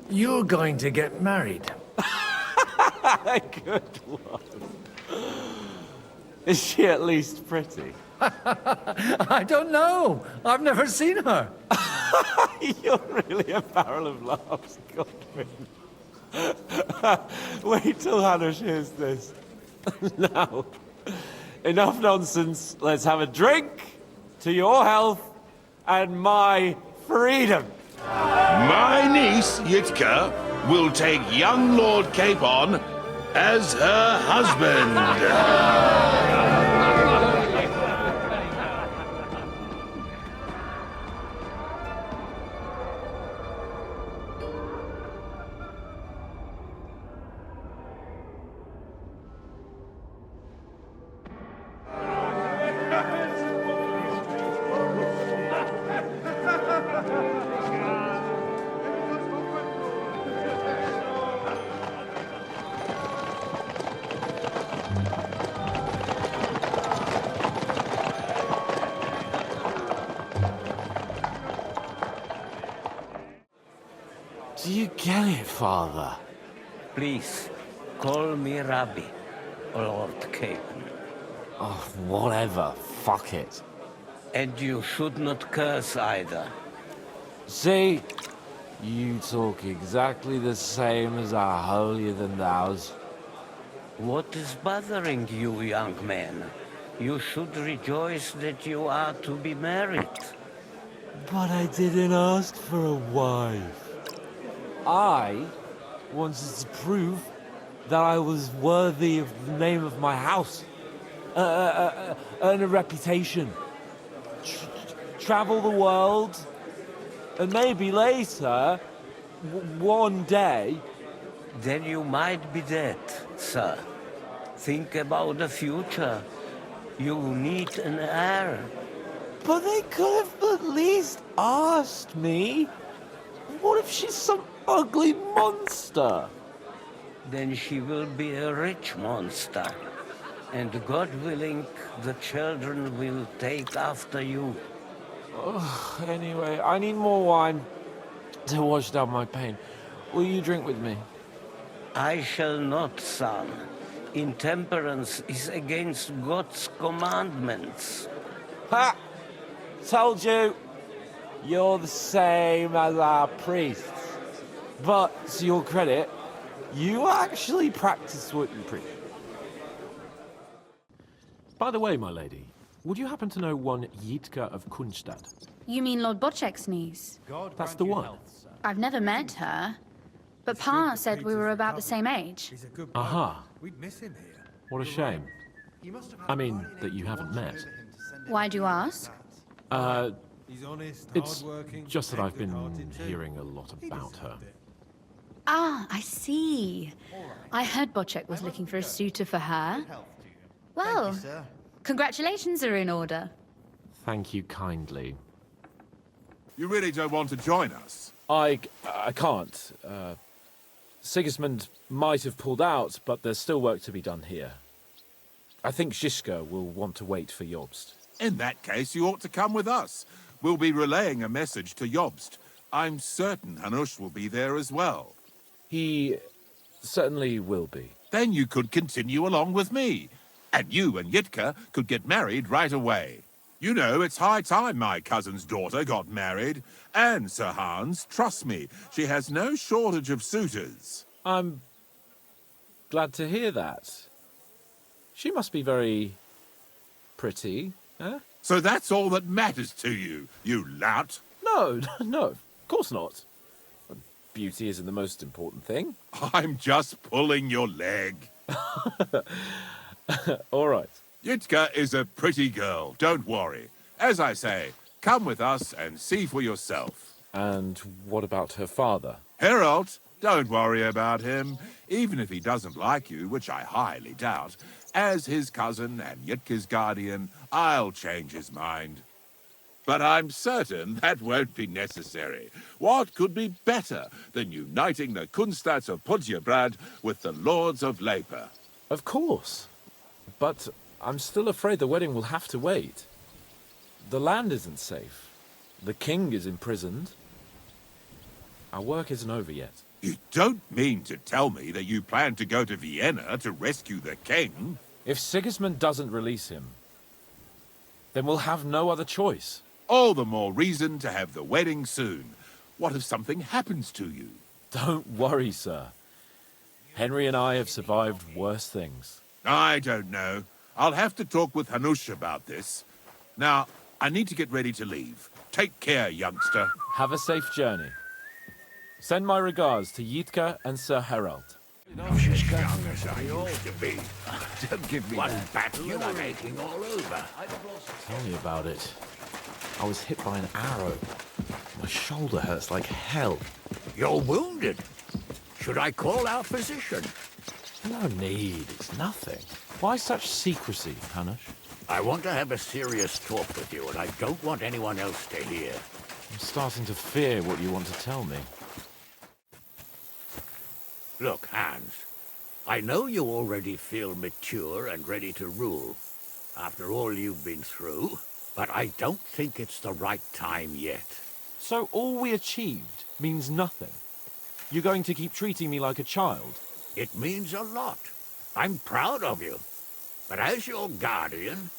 You're going to get married. Good one. Is she at least pretty? I don't know. I've never seen her. You're really a barrel of laughs, Godwin. Wait till Hannah hears this. Now, enough nonsense. Let's have a drink to your health and my freedom. My niece, Yitka, will take young Lord Capon as her husband. Do you get it, Father? Please, call me Rabbi, Lord Capon. Oh, whatever. Fuck it. And you should not curse either. See? You talk exactly the same as our holier-than-thous. What is bothering you, young man? You should rejoice that you are to be married. But I didn't ask for a wife. I wanted to prove that I was worthy of the name of my house. Earn a reputation. Travel the world. And maybe later, one day... Then you might be dead, sir. Think about the future. You need an heir. But they could have at least asked me. What if she's some ugly monster? Then she will be a rich monster. And God willing, the children will take after you. Anyway, I need more wine to wash down my pain. Will you drink with me? I shall not, son. Intemperance is against God's commandments. Ha! Told you! You're the same as our priests. But, to your credit, you actually practice what you preach. By the way, my lady, would you happen to know one Yitka of Kunstad? You mean Lord Bocek's niece? That's the one. I've never met her, but Pa said we were about the same age. Aha. What a shame. I mean, that you haven't met. Why do you ask? It's just that I've been hearing a lot about her. Ah, I see. I heard Bocek was looking for a suitor for her. Well, congratulations are in order. Thank you kindly. You really don't want to join us? I can't. Sigismund might have pulled out, but there's still work to be done here. I think Zizka will want to wait for Jobst. In that case, you ought to come with us. We'll be relaying a message to Jobst. I'm certain Hanush will be there as well. He certainly will be. Then you could continue along with me. And you and Yitka could get married right away. You know, it's high time my cousin's daughter got married. And, Sir Hans, trust me, she has no shortage of suitors. I'm glad to hear that. She must be very pretty, eh? So that's all that matters to you, you lout. No, no, of course not. Beauty isn't the most important thing. I'm just pulling your leg. All right. Yitka is a pretty girl, don't worry. As I say, come with us and see for yourself. And what about her father? Herald, don't worry about him. Even if he doesn't like you, which I highly doubt, as his cousin and Yitka's guardian, I'll change his mind. But I'm certain that won't be necessary. What could be better than uniting the Kunstads of Podjebrad with the Lords of Leper? Of course. But I'm still afraid the wedding will have to wait. The land isn't safe. The king is imprisoned. Our work isn't over yet. You don't mean to tell me that you plan to go to Vienna to rescue the king? If Sigismund doesn't release him, then we'll have no other choice. All the more reason to have the wedding soon. What if something happens to you? Don't worry, sir. Henry and I have survived worse things. I don't know. I'll have to talk with Hanush about this. Now, I need to get ready to leave. Take care, youngster. Have a safe journey. Send my regards to Yitka and Sir Herald. Not as young as I used to be. Don't give me One that. battle and I'm aching all over. Tell me about it. I was hit by an arrow. My shoulder hurts like hell. You're wounded. Should I call our physician? No need. It's nothing. Why such secrecy, Hanush? I want to have a serious talk with you, and I don't want anyone else to hear. I'm starting to fear what you want to tell me. Look, Hans, I know you already feel mature and ready to rule, after all you've been through, but I don't think it's the right time yet. So all we achieved means nothing? You're going to keep treating me like a child? It means a lot. I'm proud of you. But as your guardian,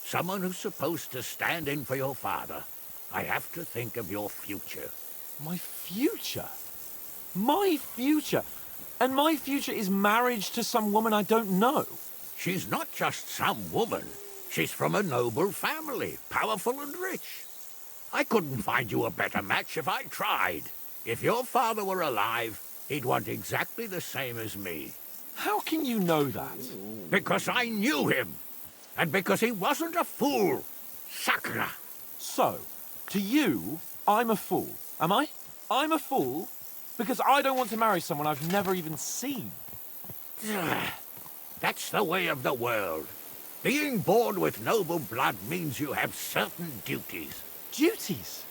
someone who's supposed to stand in for your father, I have to think of your future. My future? My future? And my future is marriage to some woman I don't know. She's not just some woman. She's from a noble family, powerful and rich. I couldn't find you a better match if I tried. If your father were alive, he'd want exactly the same as me. How can you know that? Because I knew him. And because he wasn't a fool. Sakra. So, to you, I'm a fool, am I? I'm a fool because I don't want to marry someone I've never even seen. That's the way of the world. Being born with noble blood means you have certain duties. Duties?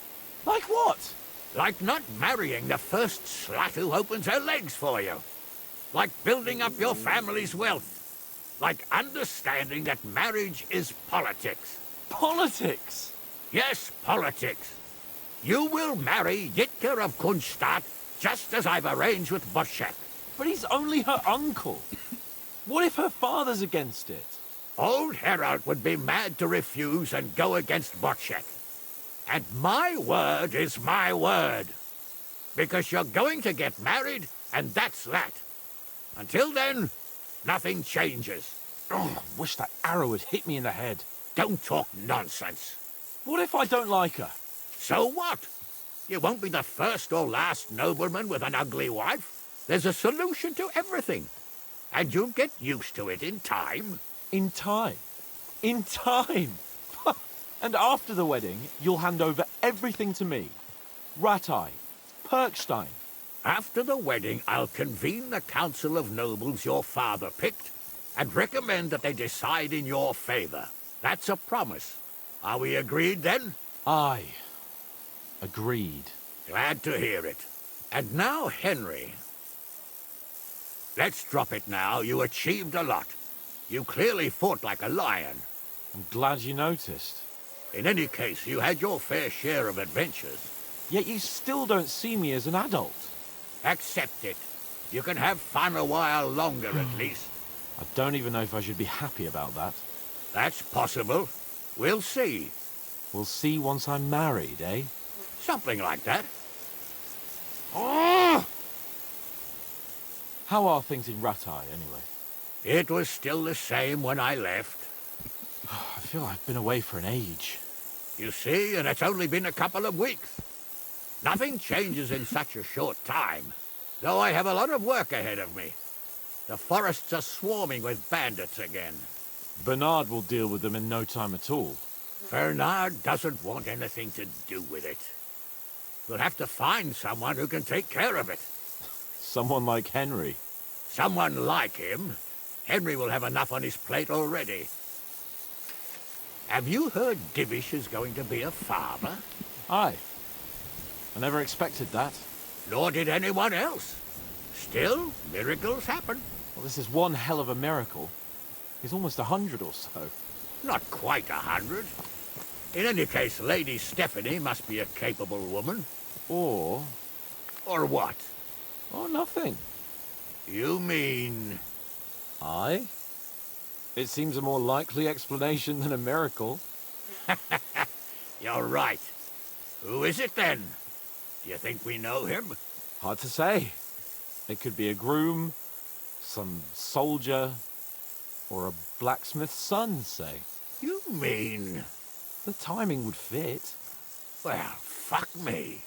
Like what? Like not marrying the first slut who opens her legs for you. Like building up your family's wealth. Like understanding that marriage is politics. Politics? Yes, politics. You will marry Yitka of Kunstadt, just as I've arranged with Boschek. But he's only her uncle. What if her father's against it? Old Herald would be mad to refuse and go against Boschek. And my word is my word. Because you're going to get married, and that's that. Until then, nothing changes. Oh, I wish that arrow had hit me in the head. Don't talk nonsense. What if I don't like her? So what? You won't be the first or last nobleman with an ugly wife. There's a solution to everything. And you'll get used to it in time. In time? In time? And after the wedding, you'll hand over everything to me. Ratai, Perkstein. After the wedding, I'll convene the council of nobles your father picked and recommend that they decide in your favor. That's a promise. Are we agreed then? Aye. Agreed. Glad to hear it. And now, Henry. Let's drop it now. You achieved a lot. You clearly fought like a lion. I'm glad you noticed. In any case, you had your fair share of adventures. Yet you still don't see me as an adult. Accept it. You can have fun a while longer, at least. I don't even know if I should be happy about that. That's possible. We'll see. We'll see once I'm married, eh? Something like that. Oh! How are things in Ratai, anyway? It was still the same when I left. I feel I've been away for an age. You see, and it's only been a couple of weeks. Nothing changes in such a short time, though I have a lot of work ahead of me. The forests are swarming with bandits again. Bernard will deal with them in no time at all. Bernard doesn't want anything to do with it. We'll have to find someone who can take care of it. Someone like Henry. Someone like him. Henry will have enough on his plate already. Have you heard Divish is going to be a father? Aye. I never expected that. Nor did anyone else. Still, miracles happen. Well, this is one hell of a miracle. He's almost 100 or so. Not quite 100. In any case, Lady Stephanie must be a capable woman. Or Or For what? Oh, nothing. You mean... Aye. It seems a more likely explanation than a miracle. You're right. Who is it then? Do you think we know him? Hard to say. It could be a groom, some soldier, or a blacksmith's son, say. You mean... The timing would fit. Well, fuck me.